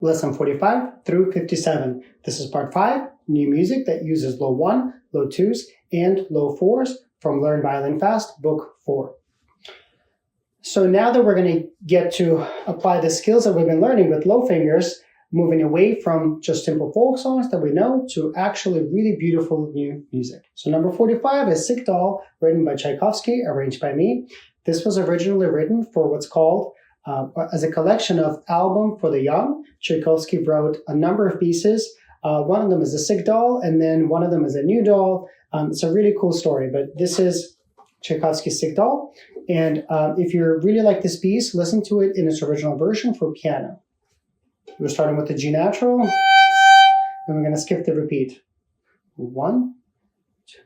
Lesson 45 through 57. This is part 5, new music that uses low 1, low 2s, and low 4s from Learn Violin Fast, book 4. So now that we're going to get to apply the skills that we've been learning with low fingers, moving away from just simple folk songs that we know to actually really beautiful new music. So number 45 is Sick Doll, written by Tchaikovsky, arranged by me. This was originally written for what's called as a collection of album for the young. Tchaikovsky wrote a number of pieces. One of them is a sick doll, and then one of them is a new doll. It's a really cool story, but this is Tchaikovsky's Sick Doll. And if you really like this piece, listen to it in its original version for piano. We're starting with the G natural, and we're going to skip the repeat. 1, 2.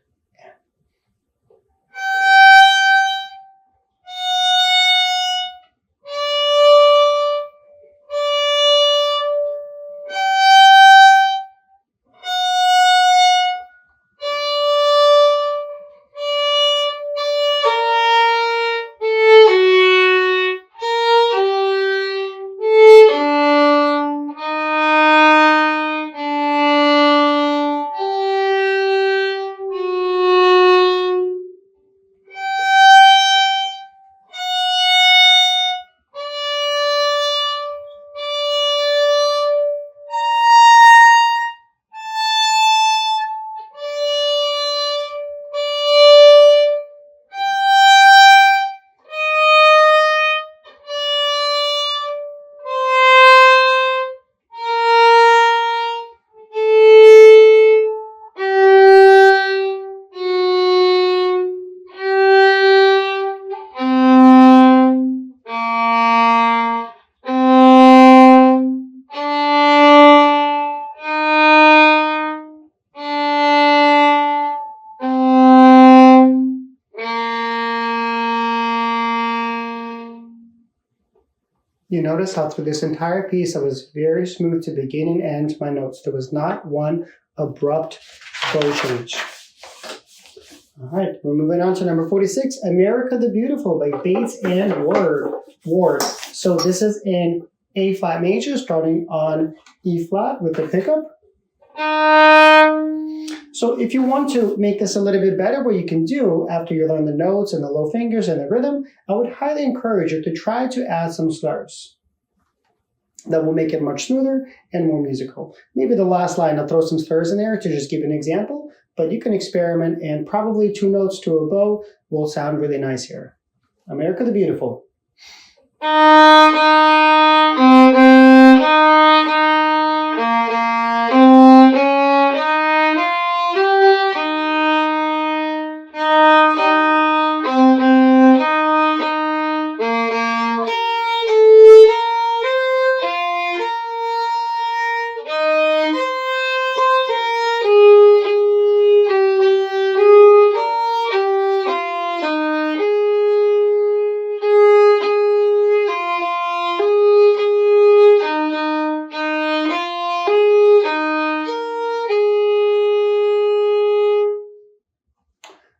You notice how through this entire piece I was very smooth to begin and end my notes. There was not one abrupt bow change. All right, we're moving on to number 46, America the Beautiful by Bates and Ward. So this is in A flat major, starting on E flat with the pickup. So if you want to make this a little bit better, what you can do after you learn the notes and the low fingers and the rhythm, I would highly encourage you to try to add some slurs. That will make it much smoother and more musical. Maybe the last line, I'll throw some slurs in there to just give an example, but you can experiment, and probably 2 notes to a bow will sound really nice here. America the Beautiful.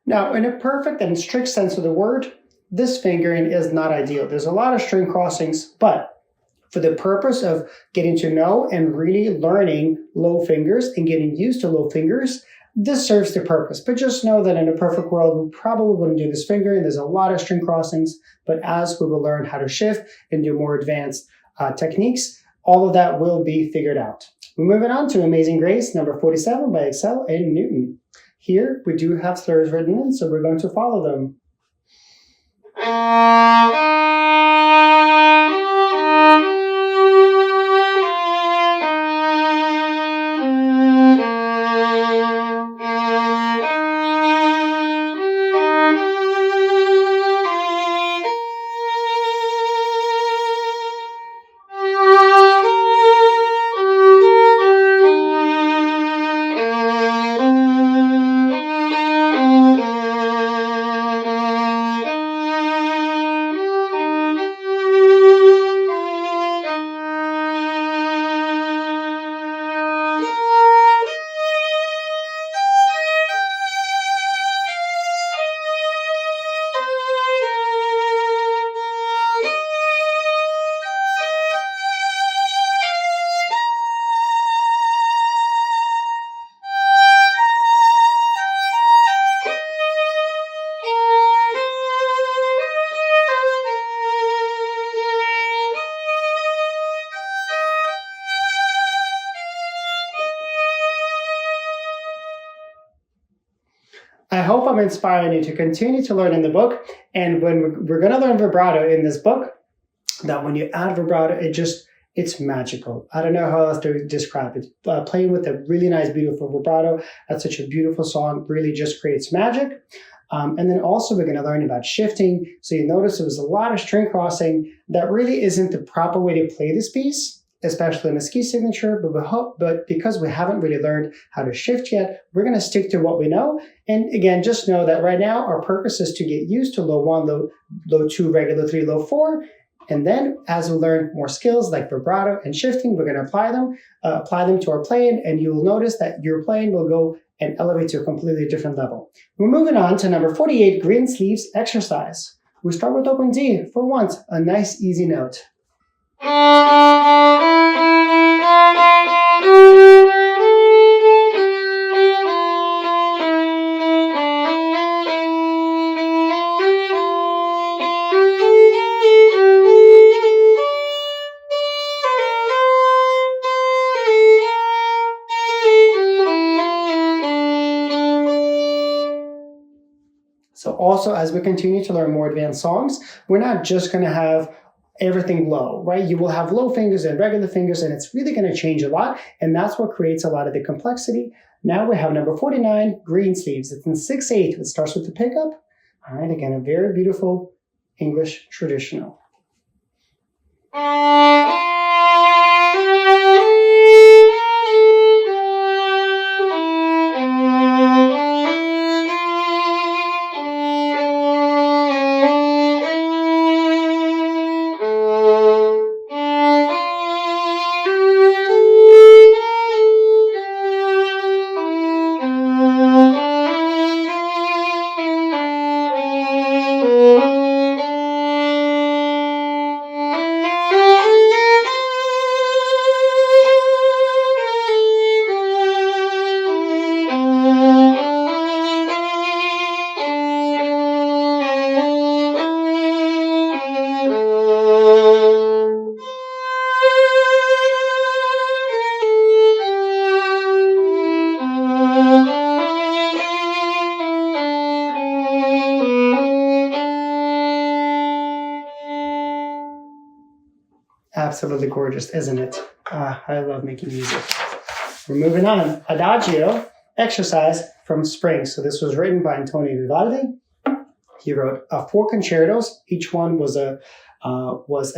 Now, in a perfect and strict sense of the word, this fingering is not ideal. There's a lot of string crossings, but for the purpose of getting to know and really learning low fingers and getting used to low fingers, this serves the purpose. But just know that in a perfect world, we probably wouldn't do this fingering. There's a lot of string crossings, but as we will learn how to shift and do more advanced techniques, all of that will be figured out. We're moving on to Amazing Grace, number 47 by Excell and Newton. Here, we do have slurs written in, so we're going to follow them. I hope I'm inspiring you to continue to learn in the book. And when we're going to learn vibrato in this book, that when you add vibrato, it's magical. I don't know how else to describe it. Playing with a really nice, beautiful vibrato at such a beautiful song really just creates magic. And then also we're going to learn about shifting. So you notice there was a lot of string crossing. That really isn't the proper way to play this piece, especially in a ski signature. But because we haven't really learned how to shift yet, we're going to stick to what we know. And again, just know that right now our purpose is to get used to low 1, low 2, regular 3, low 4. And then as we learn more skills like vibrato and shifting, we're going to apply them to our playing, and you will notice that your playing will go and elevate to a completely different level. We're moving on to number 48, Greensleeves Exercise. We start with open D for once, a nice easy note. So also, as we continue to learn more advanced songs, we're not just going to have everything low, right? You will have low fingers and regular fingers, and it's really going to change a lot, and that's what creates a lot of the complexity. Now we have number 49, Greensleeves. It's in 6/8. It starts with the pickup. All right, again, a very beautiful English traditional. Absolutely gorgeous, isn't it? I love making music. We're moving on. Adagio, exercise from Spring. So this was written by Antonio Vivaldi. He wrote 4 concertos. Each one was a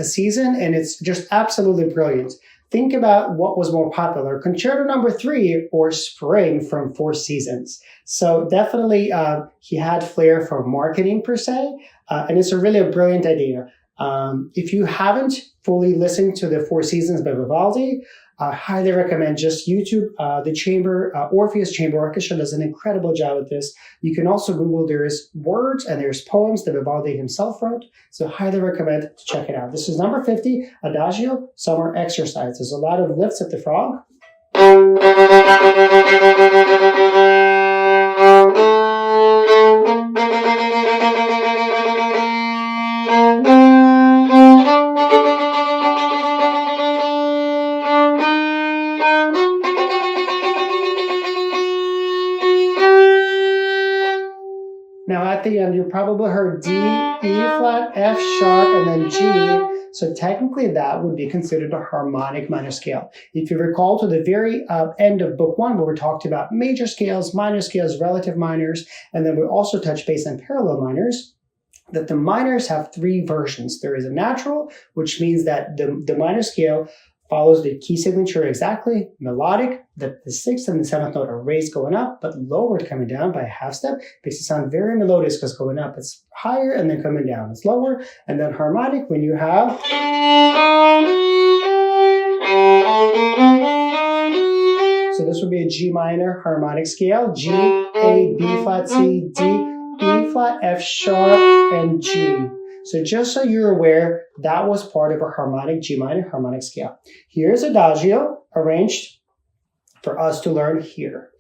season, and it's just absolutely brilliant. Think about what was more popular, Concerto number 3 or Spring from 4 Seasons. So definitely he had flair for marketing per se, and it's really a brilliant idea. If you haven't fully listened to the 4 Seasons by Vivaldi, I highly recommend just YouTube. The Orpheus Chamber Orchestra does an incredible job with this. You can also Google, there's words and there's poems that Vivaldi himself wrote. So highly recommend to check it out. This is number 50, Adagio, Summer Exercise. There's a lot of lifts at the frog. Now at the end, you probably heard D, E flat, F sharp, and then G. So technically that would be considered a harmonic minor scale. If you recall to the very end of book 1, where we talked about major scales, minor scales, relative minors, and then we also touched base on parallel minors, that the minors have 3 versions. There is a natural, which means that the minor scale follows the key signature exactly, melodic, that the 6th and the 7th note are raised going up, but lowered coming down by a half step. Makes it sound very melodious because going up it's higher, and then coming down it's lower. And then harmonic, when you have... So this would be a G minor harmonic scale, G, A, B flat, C, D, E flat, F sharp, and G. So just so you're aware, that was part of a harmonic G minor harmonic scale. Here's Adagio, arranged for us to learn here.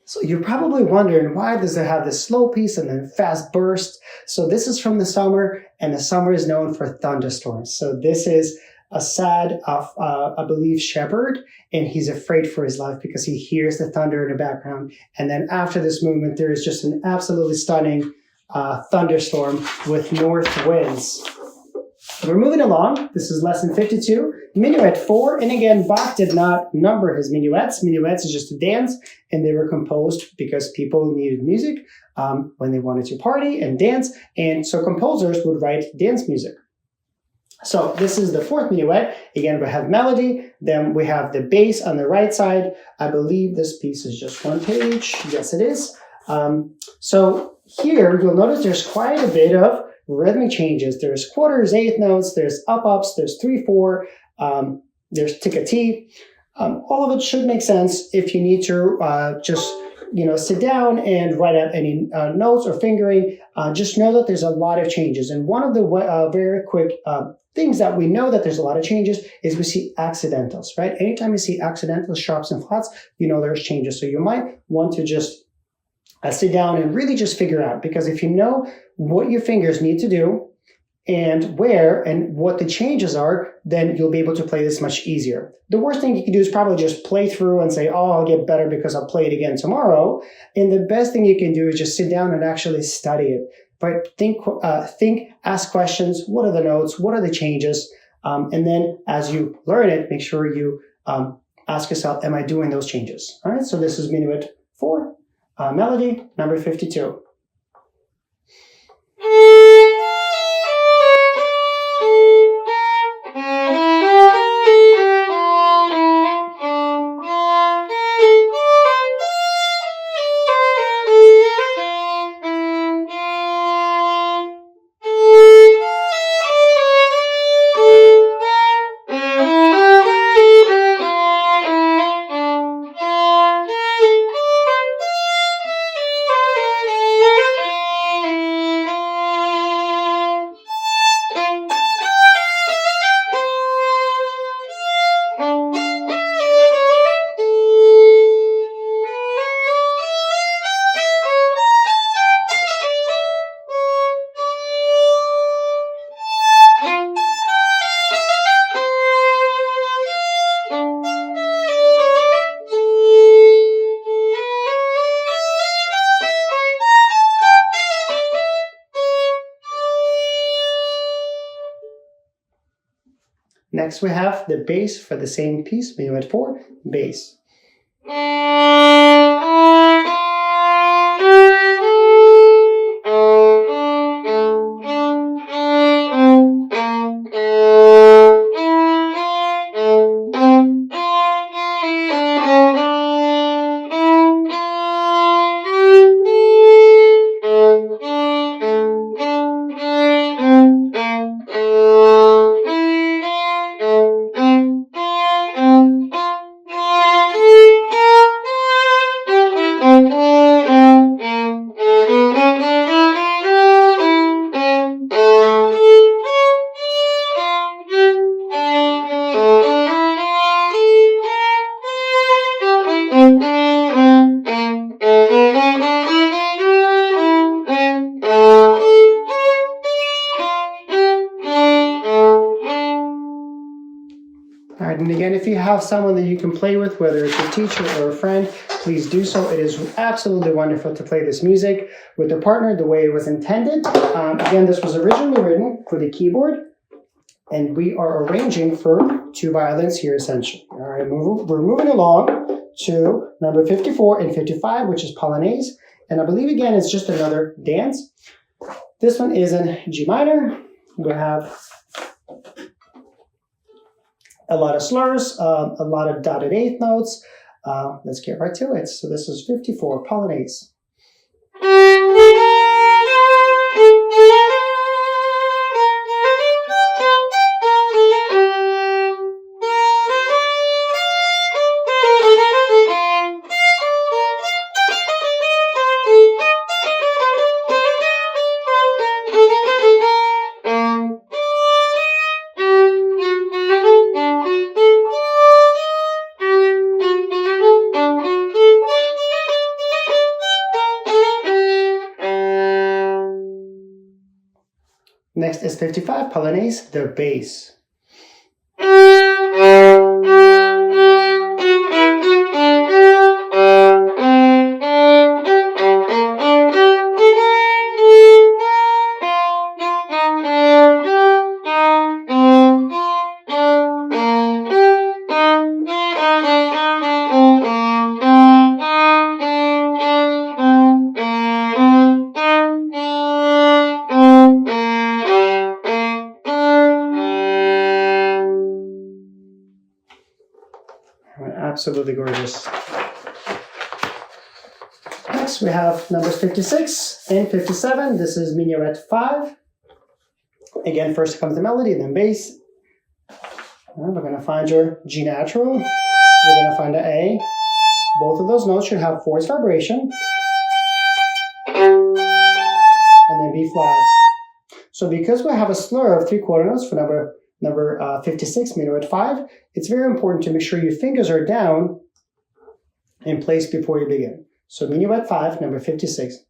So you're probably wondering, why does it have this slow piece and then fast burst? So this is from the summer, and the summer is known for thunderstorms. So this is a sad, I believe, shepherd, and he's afraid for his life because he hears the thunder in the background. And then after this movement, there is just an absolutely stunning thunderstorm with north winds. We're moving along. This is lesson 52, Minuet 4. And again, Bach did not number his minuets. Minuets is just a dance, and they were composed because people needed music when they wanted to party and dance. And so composers would write dance music. So this is the fourth minuet. Again, we have melody. Then we have the bass on the right side. I believe this piece is just one page. Yes, it is. So here you'll notice there's quite a bit of rhythmic changes. There's quarters, eighth notes, there's up-ups, there's 3/4, there's tick-a-tee. All of it should make sense. If you need to just sit down and write out any notes or fingering, just know that there's a lot of changes. And one of the very quick things that we know that there's a lot of changes is we see accidentals, right? Anytime you see accidentals, sharps and flats, there's changes. So you might want to just sit down and really just figure out, because if you know what your fingers need to do and where and what the changes are, then you'll be able to play this much easier. The worst thing you can do is probably just play through and say, oh, I'll get better because I'll play it again tomorrow. And the best thing you can do is just sit down and actually study it. But think, ask questions. What are the notes? What are the changes? And then as you learn it, make sure you ask yourself, am I doing those changes? All right, so this is Minuet 4, melody number 52. Next we have the bass for the same piece, Minuet 4, bass. All right, and again, if you have someone that you can play with, whether it's a teacher or a friend, please do so. It is absolutely wonderful to play this music with a partner the way it was intended. Again, this was originally written for the keyboard, and we are arranging for 2 violins here, essentially. All right, we're moving along to number 54 and 55, which is Polonaise. And I believe, again, it's just another dance. This one is in G minor. We have a lot of slurs, a lot of dotted eighth notes, Let's get right to it. So this is 54, Polonaise. Next is 55, Polonaise, the bass. Absolutely gorgeous. Next we have numbers 56 and 57. This is Minuet 5. Again, first comes the melody, then bass. We're going to find your G natural. We're going to find an A. Both of those notes should have forced vibration. And then B flat. So because we have a slur of 3/4 notes for number 56, Minuet 5, it's very important to make sure your fingers are down in place before you begin. So Minuet 5, number 56.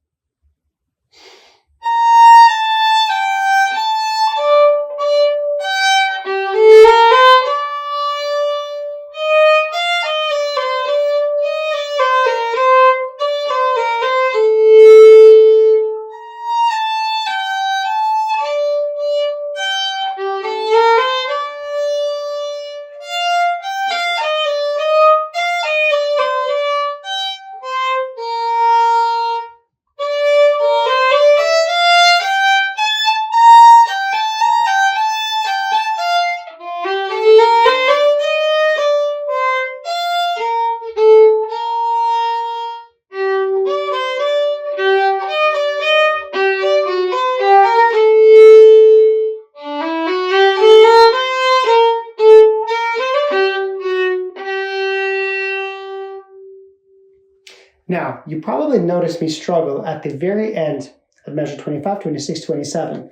Now, you probably noticed me struggle at the very end of measure 25, 26, 27.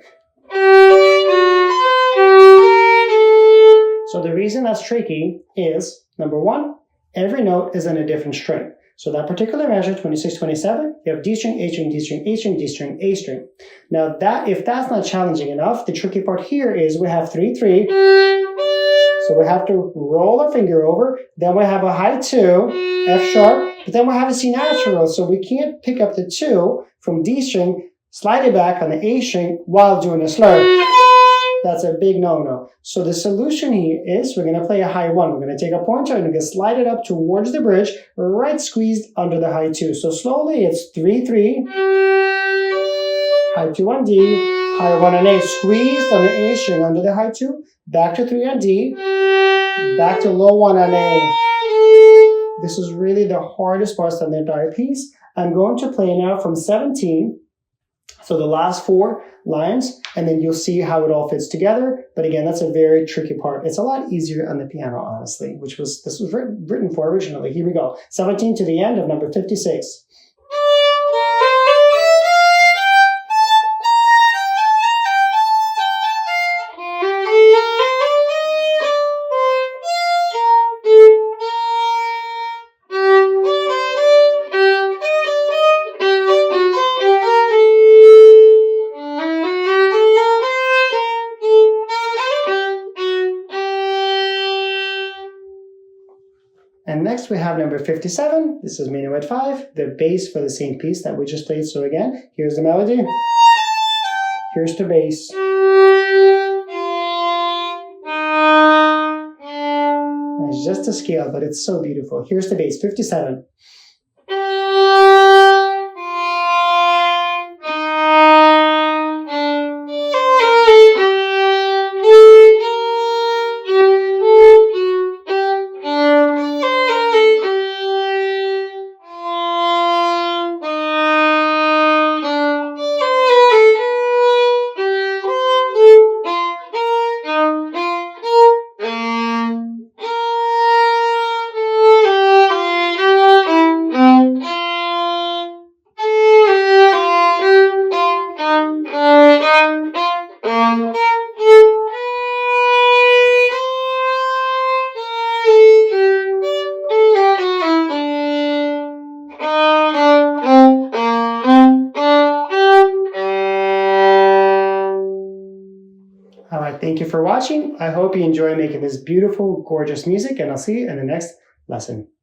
So the reason that's tricky is, number one, every note is in a different string. So that particular measure, 26, 27, you have D string, A string, D string, A string, D string, A string. Now, if that's not challenging enough, the tricky part here is we have 3, 3. So we have to roll our finger over. Then we have a high 2, F sharp. But then we have a C natural, so we can't pick up the 2 from D string, slide it back on the A string while doing a slur. That's a big no-no. So the solution here is we're going to play a high 1. We're going to take a pointer and we're going to slide it up towards the bridge, right squeezed under the high 2. So slowly it's 3, 3, high 2 on D, high 1 on A, squeezed on the A string under the high 2, back to 3 on D, back to low 1 on A. This is really the hardest part of the entire piece. I'm going to play now from 17, so the last 4 lines, and then you'll see how it all fits together. But again, that's a very tricky part. It's a lot easier on the piano, honestly, this was written for originally. Here we go. 17 to the end of number 56. And next we have number 57. This is Minuet 5, the bass for the same piece that we just played. So again, here's the melody. Here's the bass. And it's just a scale, but it's so beautiful. Here's the bass, 57. All right, thank you for watching. I hope you enjoy making this beautiful, gorgeous music, and I'll see you in the next lesson.